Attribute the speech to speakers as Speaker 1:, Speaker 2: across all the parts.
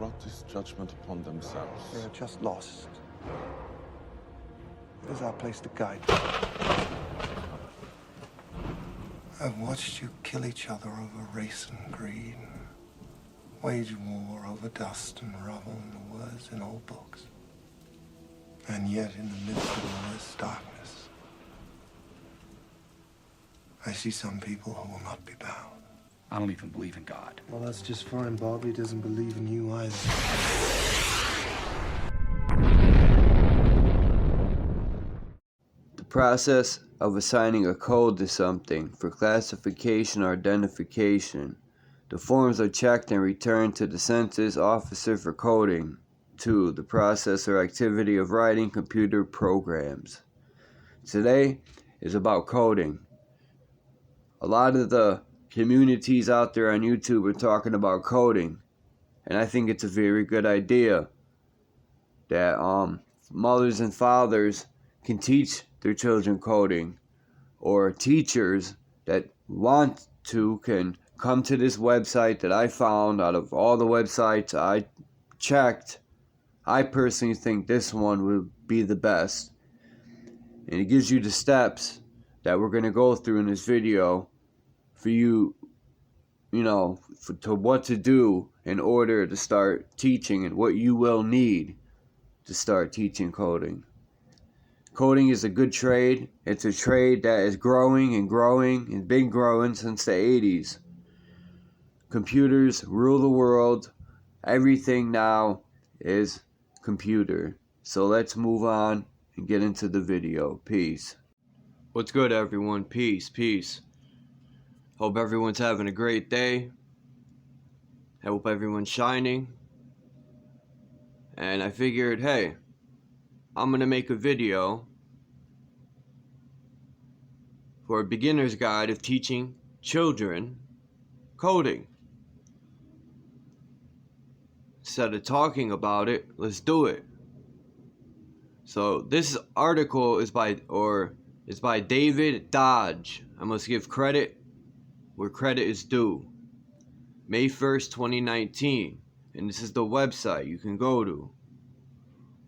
Speaker 1: brought this judgment upon themselves.
Speaker 2: They are just lost. It is our place to guide. I've watched you kill each other over race and greed. Wage war over dust and rubble and the words in old books. And yet, in the midst of all this darkness, I see some people who will not be bound.
Speaker 3: I don't even believe in God.
Speaker 2: Well, that's just fine. Bobby doesn't believe in you either.
Speaker 4: The process of assigning a code to something for classification or identification. The forms are checked and returned to the census officer for coding. 2. The process or activity of writing computer programs. Today is about coding. A lot of the communities out there on YouTube are talking about coding, and I think it's a very good idea that mothers and fathers can teach their children coding, or teachers that want to can come to this website that I found. Out of all the websites I checked, I personally think this one would be the best, and it gives you the steps that we're going to go through in this video for you, to what to do in order to start teaching and what you will need to start teaching coding. Coding is a good trade. It's a trade that is growing and growing and been growing since the 80s. Computers rule the world. Everything now is computer. So let's move on and get into the video. Peace. What's good, everyone? Peace. Hope everyone's having a great day. I hope everyone's shining. And I figured, hey, I'm gonna make a video for a beginner's guide of teaching children coding. Instead of talking about it, let's do it. So this article is by David Dodge. I must give credit where credit is due. May 1st, 2019. And this is the website you can go to.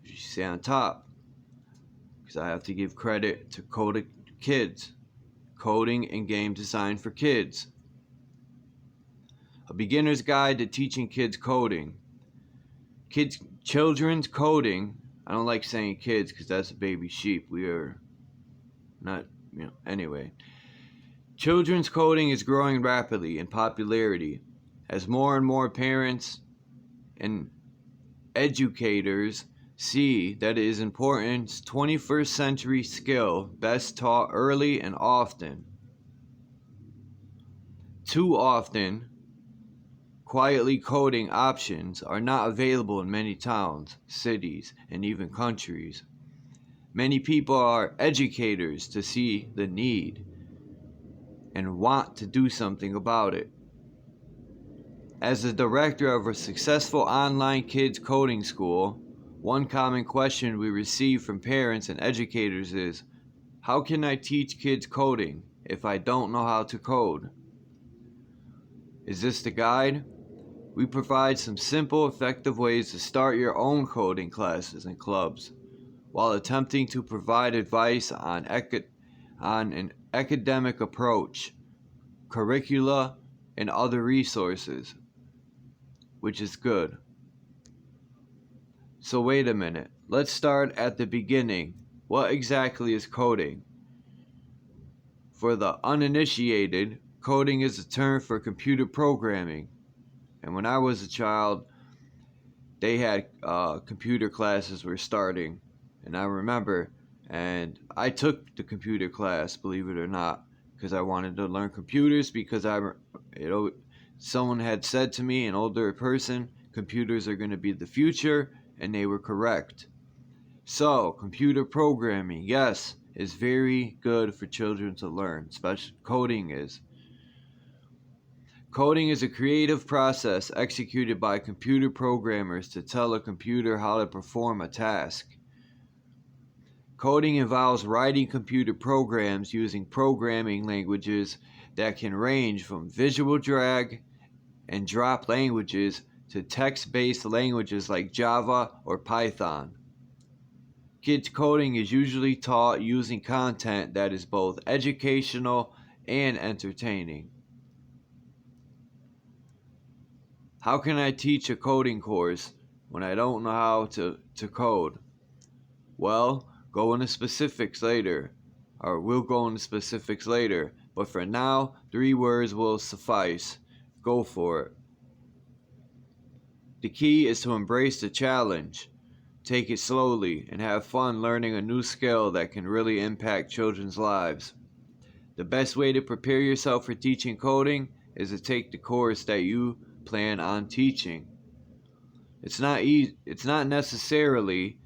Speaker 4: You see on top. Because I have to give credit to Coding Kids. Coding and game design for kids. A beginner's guide to teaching kids coding. Children's coding. I don't like saying kids because that's a baby sheep. We are not, anyway. Children's coding is growing rapidly in popularity as more and more parents and educators see that it is important 21st century skill best taught early and often. Too often, quietly coding options are not available in many towns, cities, and even countries. Many people are educators to see the need and want to do something about it. As the director of a successful online kids coding school, one common question we receive from parents and educators is, how can I teach kids coding if I don't know how to code? Is this the guide? We provide some simple, effective ways to start your own coding classes and clubs, while attempting to provide advice on an academic approach, curricula, and other resources, which is good. So wait a minute, let's start at the beginning. What exactly is coding? For the uninitiated, coding is a term for computer programming. And when I was a child, they had computer classes were starting. And I remember, and I took the computer class, believe it or not, because I wanted to learn computers, because someone had said to me, an older person, computers are going to be the future, and they were correct. So, computer programming, yes, is very good for children to learn, especially coding is. Coding is a creative process executed by computer programmers to tell a computer how to perform a task. Coding involves writing computer programs using programming languages that can range from visual drag and drop languages to text-based languages like Java or Python. Kids coding is usually taught using content that is both educational and entertaining. How can I teach a coding course when I don't know how to code? Well, go into specifics later, or we'll go into specifics later, but for now, 3 words will suffice. Go for it. The key is to embrace the challenge. Take it slowly and have fun learning a new skill that can really impact children's lives. The best way to prepare yourself for teaching coding is to take the course that you plan on teaching. It's not necessarily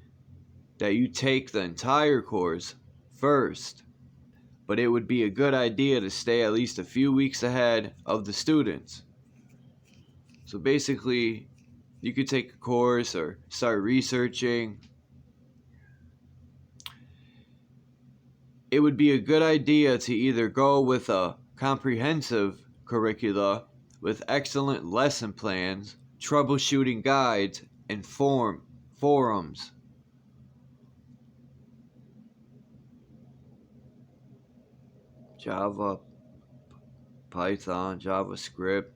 Speaker 4: that you take the entire course first, but it would be a good idea to stay at least a few weeks ahead of the students. So basically, you could take a course or start researching. It would be a good idea to either go with a comprehensive curricula with excellent lesson plans, troubleshooting guides, and forums. Java, Python, JavaScript,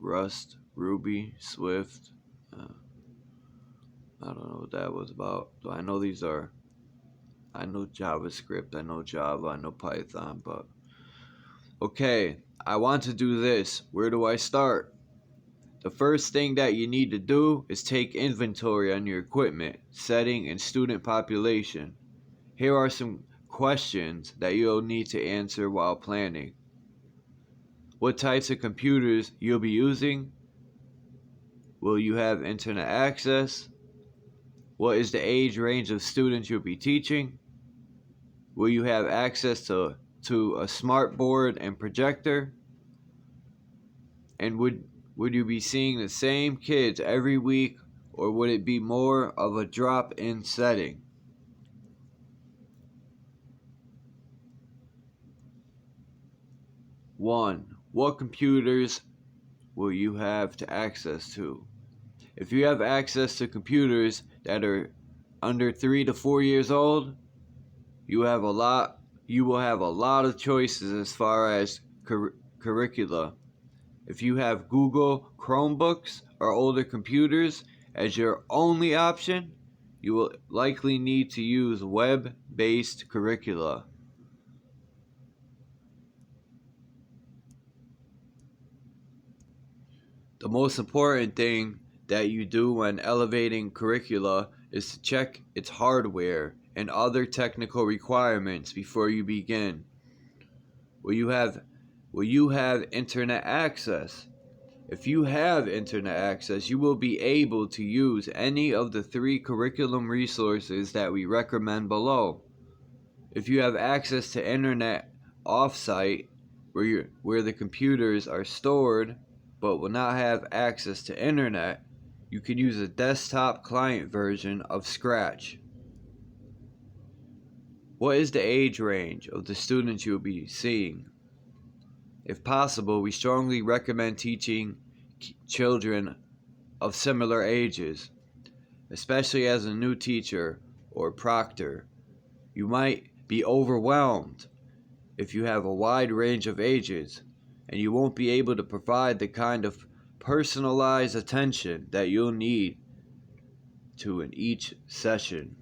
Speaker 4: Rust, Ruby, Swift. I don't know what that was about. So I know I know JavaScript, I know Java, I know Python, but okay, I want to do this. Where do I start? The first thing that you need to do is take inventory on your equipment, setting, and student population. Here are some questions that you'll need to answer while planning. What types of computers you'll be using? Will you have internet access? What is the age range of students you'll be teaching? Will you have access to a smart board and projector? And would you be seeing the same kids every week, or would it be more of a drop-in setting? One, what computers will you have access to? If you have access to computers that are under 3 to 4 years old, you will have a lot of choices as far as curricula. If you have Google Chromebooks or older computers as your only option, you will likely need to use web-based curricula. The most important thing that you do when elevating curricula is to check its hardware and other technical requirements before you begin. Will you have internet access? If you have internet access, you will be able to use any of the 3 curriculum resources that we recommend below. If you have access to internet off-site, where the computers are stored, but will not have access to internet, you can use a desktop client version of Scratch. What is the age range of the students you will be seeing? If possible, we strongly recommend teaching children of similar ages, especially as a new teacher or proctor. You might be overwhelmed if you have a wide range of ages, and you won't be able to provide the kind of personalized attention that you'll need to in each session.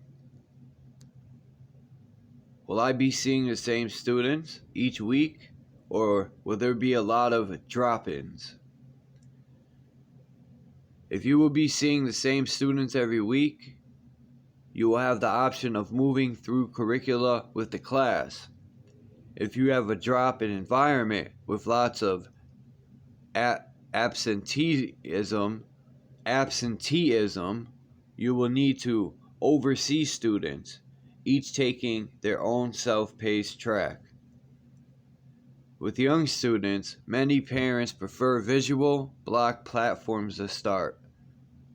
Speaker 4: Will I be seeing the same students each week, or will there be a lot of drop-ins? If you will be seeing the same students every week, you will have the option of moving through curricula with the class. If you have a drop-in environment with lots of absenteeism, you will need to oversee students, each taking their own self-paced track. With young students, many parents prefer visual block platforms to start.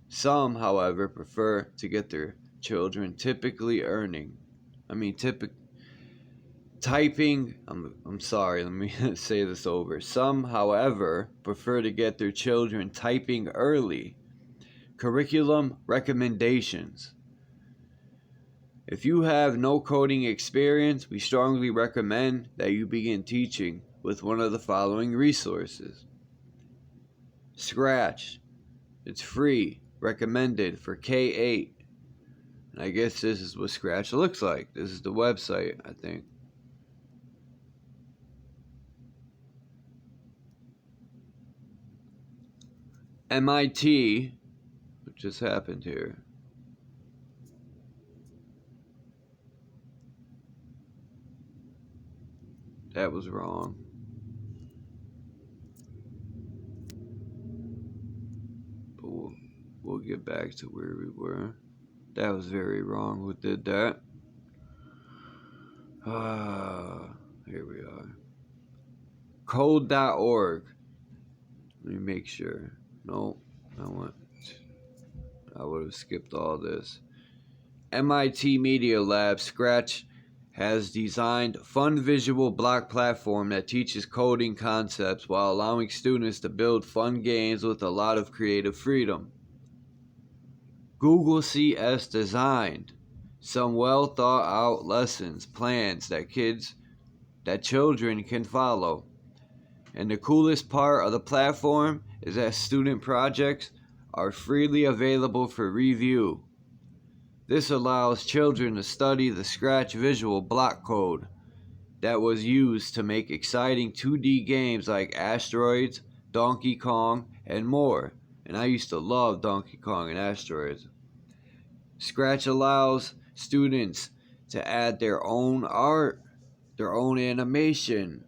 Speaker 4: Some, however, prefer to get their children Typing, I'm sorry, let me say this over. Some, however, prefer to get their children typing early. Curriculum recommendations. If you have no coding experience, we strongly recommend that you begin teaching with one of the following resources. Scratch. It's free, recommended for K-8. And I guess this is what Scratch looks like. This is the website, I think. MIT, what just happened here? That was wrong. But we'll get back to where we were. That was very wrong. Who did that? Here we are. Code.org. Let me make sure. No, I would have skipped all this. MIT Media Lab Scratch has designed a fun visual block platform that teaches coding concepts while allowing students to build fun games with a lot of creative freedom. Google CS designed some well thought out lessons, plans that children can follow. And the coolest part of the platform is that student projects are freely available for review. This allows children to study the Scratch visual block code that was used to make exciting 2D games like Asteroids, Donkey Kong, and more. And I used to love Donkey Kong and Asteroids. Scratch allows students to add their own art, their own animation,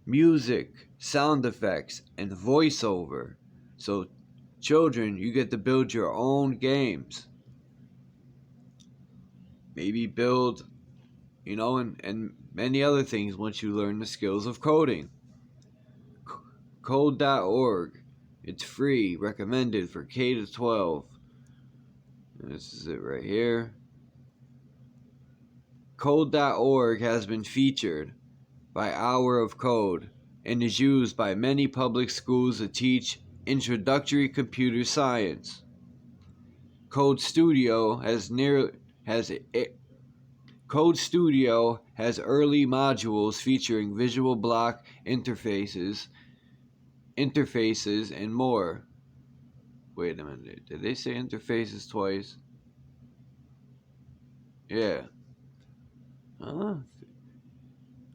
Speaker 4: music, sound effects, and voiceover. So children, you get to build your own games. Maybe build, and many other things once you learn the skills of coding. Code.org. It's free, recommended for K-12. This is it right here. Code.org has been featured by Hour of Code and is used by many public schools to teach introductory computer science. Code Studio has early modules featuring visual block interfaces and more. Wait a minute, did they say interfaces twice? Yeah.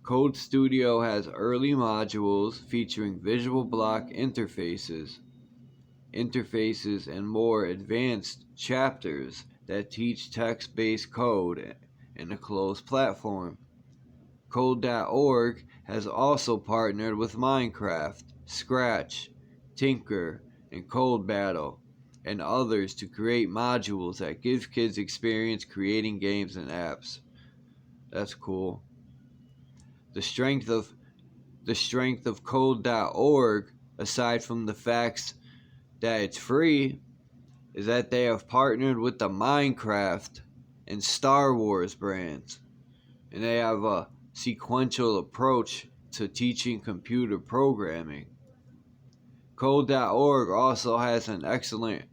Speaker 4: Code Studio has early modules featuring visual block interfaces and more advanced chapters that teach text-based code in a closed platform. Code.org has also partnered with Minecraft, Scratch, Tinker, and Code Battle, and others to create modules that give kids experience creating games and apps. That's cool. The strength of Code.org, aside from the fact that it's free, is that they have partnered with the Minecraft and Star Wars brands, and they have a sequential approach to teaching computer programming. Code.org also has an excellent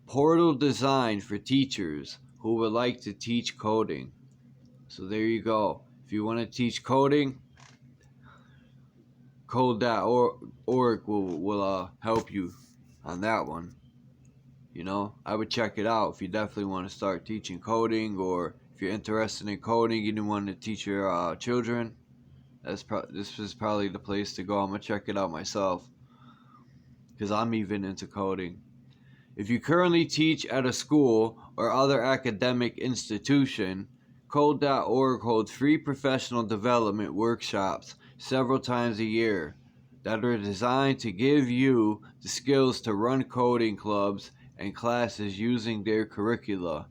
Speaker 4: portal design for teachers who would like to teach coding. So there you go. If you want to teach coding, Code.org will help you on that one. I would check it out if you definitely want to start teaching coding, or if you're interested in coding, you didn't want to teach your children. This is probably the place to go. I'm going to check it out myself, because I'm even into coding. If you currently teach at a school or other academic institution, Code.org holds free professional development workshops several times a year that are designed to give you the skills to run coding clubs and classes using their curricula.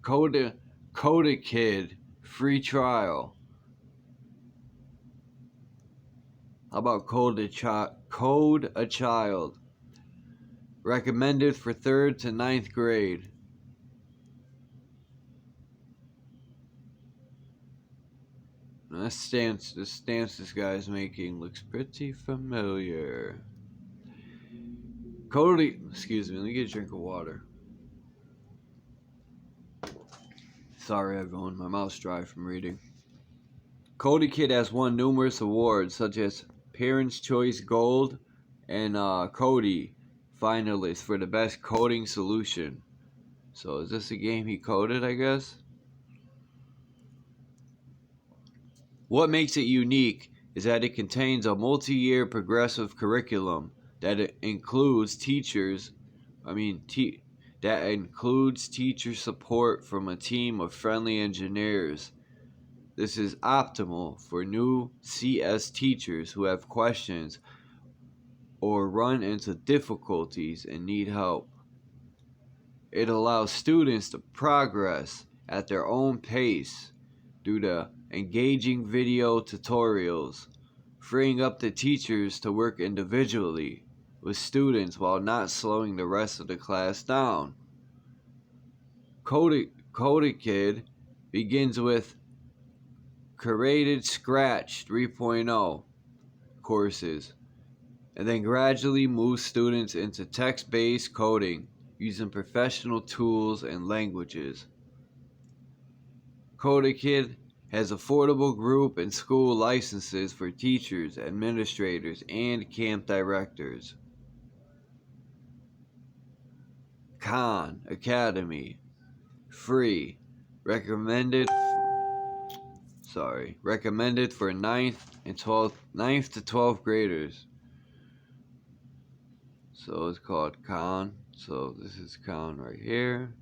Speaker 4: Codekid free trial. How about Code a Child? Recommended for 3rd to 9th grade. The stance this guy's making looks pretty familiar. Cody, excuse me, let me get a drink of water. Sorry everyone, my mouth's dry from reading. Cody Kid has won numerous awards such as Parents' Choice Gold and Cody finalist for the best coding solution. So is this a game he coded, I guess? What makes it unique is that it contains a multi-year progressive curriculum that includes teacher support from a team of friendly engineers. This is optimal for new CS teachers who have questions or run into difficulties and need help. It allows students to progress at their own pace due to engaging video tutorials, freeing up the teachers to work individually with students while not slowing the rest of the class down. Cody Kid begins with curated Scratch 3.0 courses and then gradually moves students into text-based coding using professional tools and languages. Cody Kid has affordable group and school licenses for teachers, administrators, and camp directors. Khan Academy, free, recommended for 9th to 12th graders. So it's called Khan. So this is Khan right here.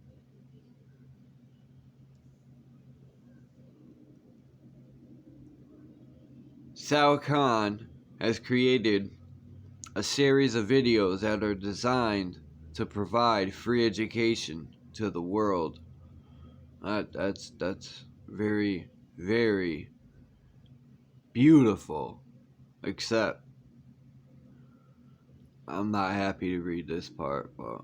Speaker 4: Sal Khan has created a series of videos that are designed to provide free education to the world. That's very, very beautiful. Except I'm not happy to read this part, but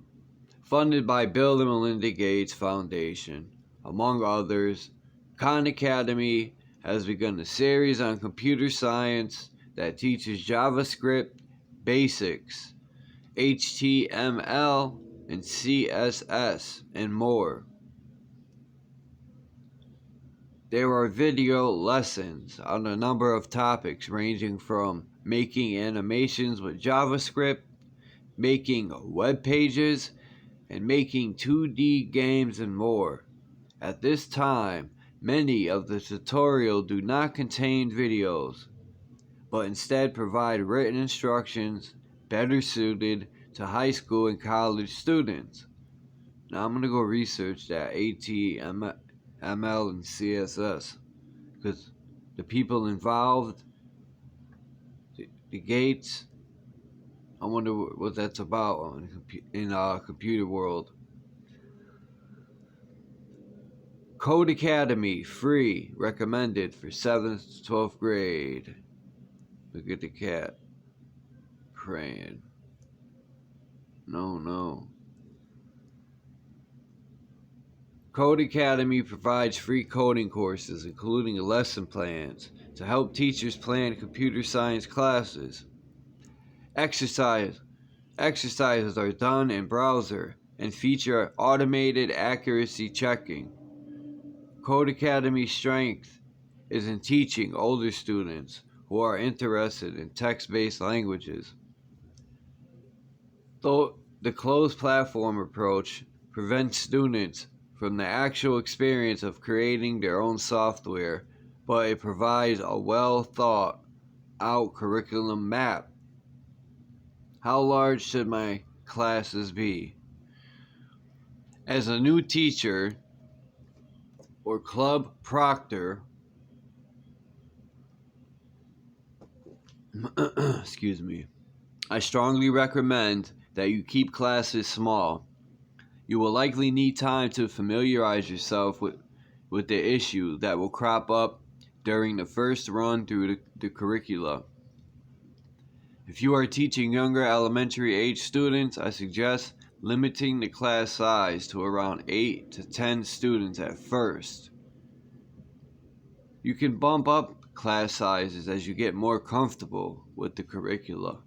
Speaker 4: funded by Bill and Melinda Gates Foundation, among others, Khan Academy has begun a series on computer science that teaches JavaScript basics, HTML and CSS, and more. There are video lessons on a number of topics ranging from making animations with JavaScript, making web pages, and making 2D games and more. At this time, many of the tutorials do not contain videos, but instead provide written instructions better suited to high school and college students. Now I'm going to go research that HTML and CSS, because the people involved, the Gates, I wonder what that's about in computer world. Code Academy, free, recommended for 7th to 12th grade. Look at the cat praying. No. Code Academy provides free coding courses, including lesson plans, to help teachers plan computer science classes. Exercises are done in browser and feature automated accuracy checking. Code Academy's strength is in teaching older students who are interested in text-based languages. Though the closed platform approach prevents students from the actual experience of creating their own software, but it provides a well thought out curriculum map. How large should my classes be? As a new teacher or club proctor, excuse me, I strongly recommend that you keep classes small. You will likely need time to familiarize yourself with the issue that will crop up during the first run through the curricula. If you are teaching younger elementary age students, I suggest limiting the class size to around 8 to 10 students at first. You can bump up class sizes as you get more comfortable with the curricula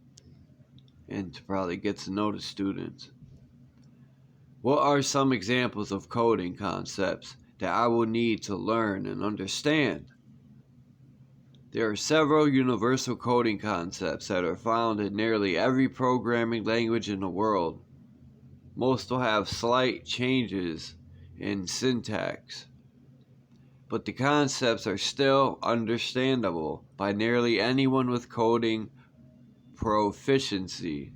Speaker 4: and to probably get to know the students. What are some examples of coding concepts that I will need to learn and understand? There are several universal coding concepts that are found in nearly every programming language in the world. Most will have slight changes in syntax, but the concepts are still understandable by nearly anyone with coding proficiency.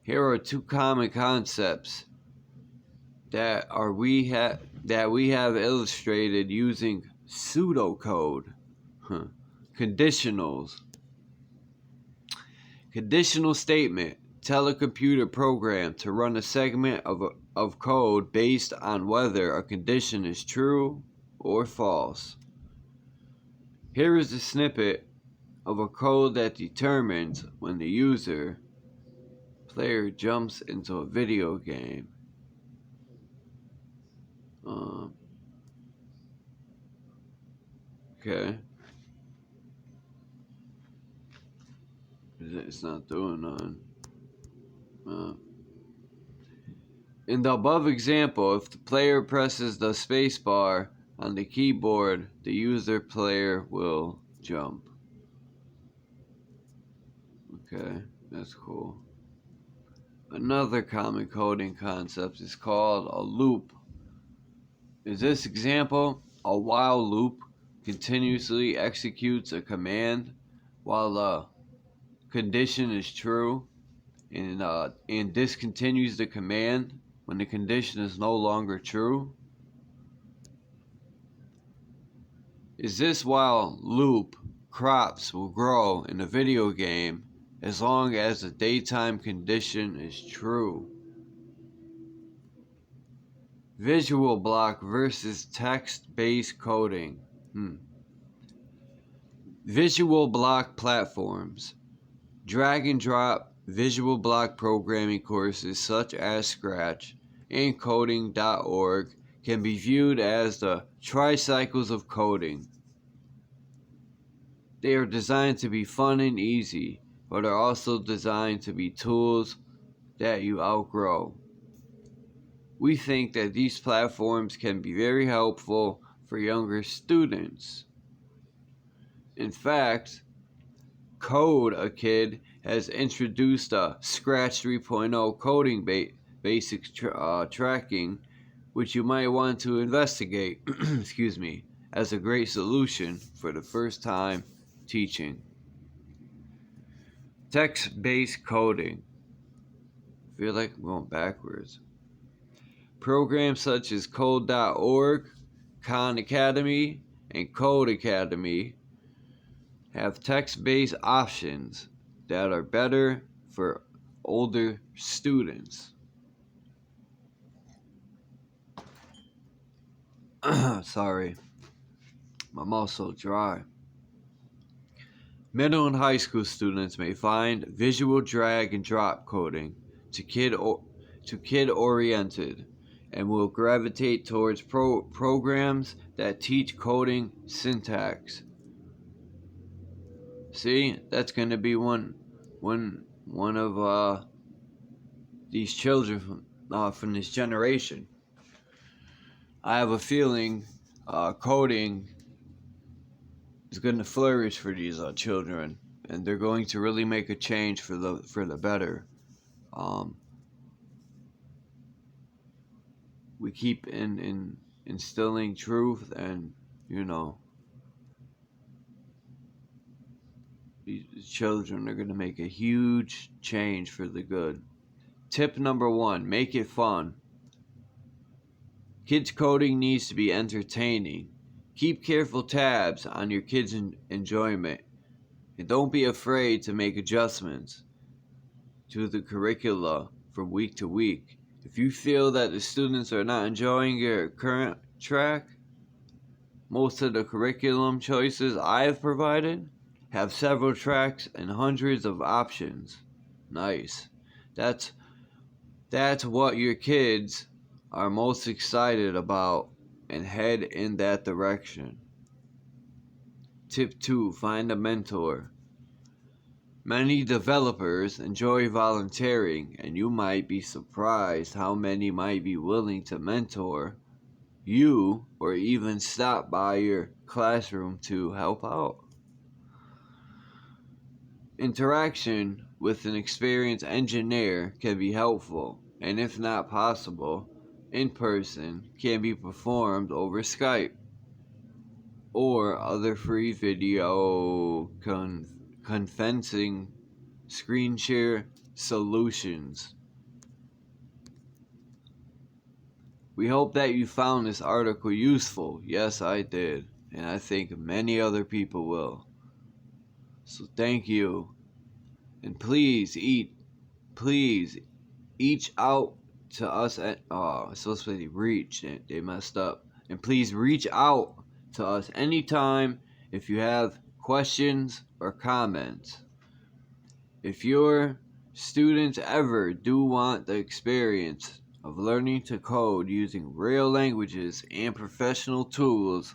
Speaker 4: Here are two common concepts that we have illustrated using pseudocode. Conditionals. Conditional statement. Tell a computer program to run a segment of code based on whether a condition is true or false. Here is a snippet of a code that determines when the player jumps into a video game. Okay. It's not doing nothing. In the above example, if the player presses the spacebar on the keyboard, the player will jump. Okay, that's cool. Another common coding concept is called a loop. In this example, a while loop continuously executes a command while the condition is true and discontinues the command when the condition is no longer true. Is this while loop, crops will grow in a video game as long as the daytime condition is true. Visual block versus text-based coding. Visual block platforms. Drag and drop visual block programming courses such as Scratch and coding.org can be viewed as the tricycles of coding. They are designed to be fun and easy, but are also designed to be tools that you outgrow. We think that these platforms can be very helpful for younger students. In fact, Code a Kid has introduced a Scratch 3.0 coding basic tracking, which you might want to investigate as a great solution for the first time teaching. Text-based coding. I feel like I'm going backwards. Programs such as Code.org, Khan Academy, and Code Academy have text-based options that are better for older students. Sorry, my mouth's so dry. Middle and high school students may find visual drag and drop coding to kid-oriented and will gravitate towards programs that teach coding syntax. See, that's going to be one of these children from this generation. I have a feeling coding is going to flourish for these children, and they're going to really make a change for the better. We keep instilling truth, and these children are going to make a huge change for the good. Tip number 1, make it fun. Kids coding needs to be entertaining. Keep careful tabs on your kids' enjoyment, and don't be afraid to make adjustments to the curricula from week to week. If you feel that the students are not enjoying your current track, most of the curriculum choices I have provided have several tracks and hundreds of options. Nice. That's what your kids are most excited about, and head in that direction. Tip 2. Find a mentor. Many developers enjoy volunteering, and you might be surprised how many might be willing to mentor you or even stop by your classroom to help out. Interaction with an experienced engineer can be helpful, and if not possible, in person can be performed over Skype or other free video conferencing screen share solutions. We hope that you found this article useful. Yes, I did, and I think many other people will. So thank you, and please each out to us at it's supposed to be reach. They messed up, and please reach out to us anytime if you have questions or comments. If your students ever do want the experience of learning to code using real languages and professional tools,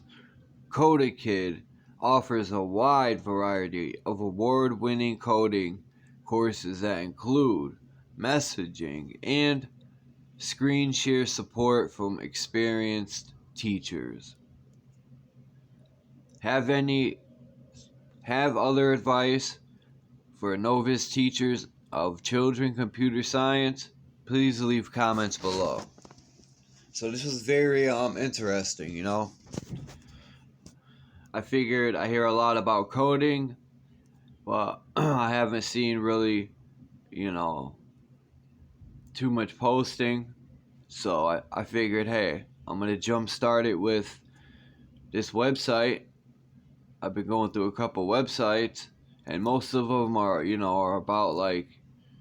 Speaker 4: CodeKid offers a wide variety of award-winning coding courses that include messaging and screen share support from experienced teachers. Have other advice for novice teachers of children computer science? Please leave comments below. So this was very interesting, you know. I figured I hear a lot about coding, but I haven't seen really, you know, too much posting. So I figured, hey, I'm gonna jumpstart it with this website. I've been going through a couple websites, and most of them are, you know, are about like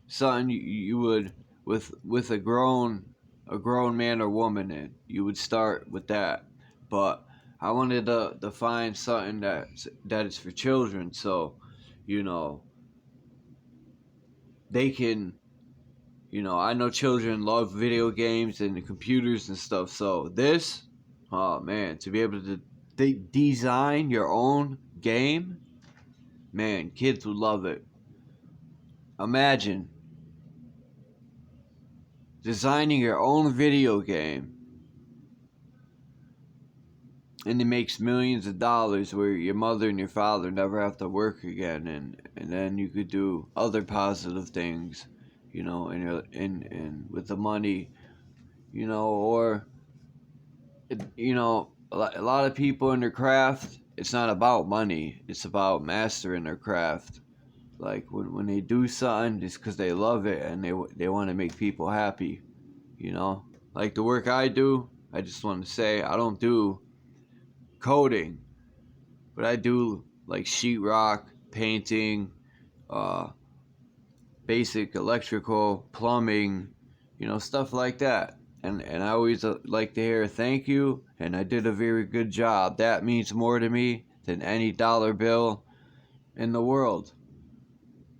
Speaker 4: something you would with a grown man or woman in. You would start with that, but I wanted to find something that is for children, so you know they can. You know, I know children love video games and computers and stuff, so this, oh man, to be able to design your own game, man, kids would love it. Imagine designing your own video game, and it makes millions of dollars where your mother and your father never have to work again, and then you could do other positive things, you know, and with the money, you know, or, you know, a lot of people in their craft, it's not about money, it's about mastering their craft. Like when they do something just because they love it and they want to make people happy, you know. Like the work I do, I just want to say I don't do coding, but I do like sheetrock, painting, basic electrical, plumbing, you know, stuff like that. And I always like to hear thank you, and I did a very good job. That means more to me than any dollar bill in the world.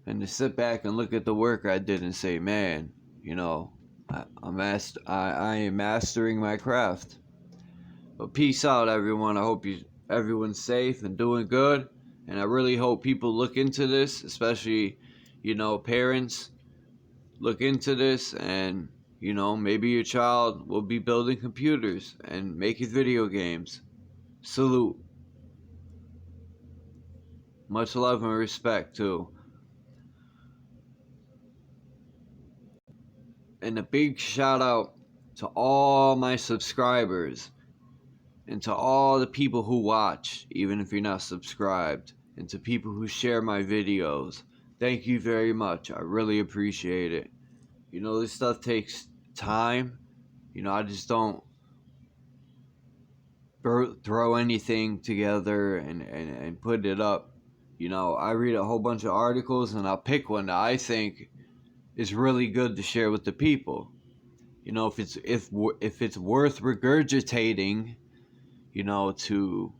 Speaker 4: And to sit back and look at the work I did and say, man, you know, I am mastering my craft. But peace out, everyone. I hope everyone's safe and doing good. And I really hope people look into this, especially, you know, parents. Look into this, and, you know, maybe your child will be building computers and making video games. Salute. Much love and respect, too. And a big shout out to all my subscribers and to all the people who watch, even if you're not subscribed, and to people who share my videos. Thank you very much. I really appreciate it. You know, this stuff takes time. You know, I just don't throw anything together and put it up. You know, I read a whole bunch of articles and I'll pick one that I think is really good to share with the people. You know, if it's worth regurgitating, you know, to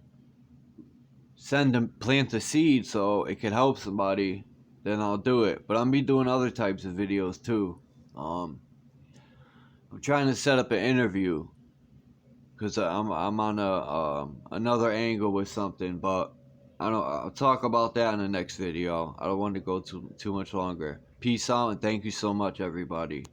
Speaker 4: plant a seed so it can help somebody, then I'll do it. But I'll be doing other types of videos too. I'm trying to set up an interview because I'm on another angle with something, but I'll talk about that in the next video. I don't want to go too much longer. Peace out and thank you so much, everybody.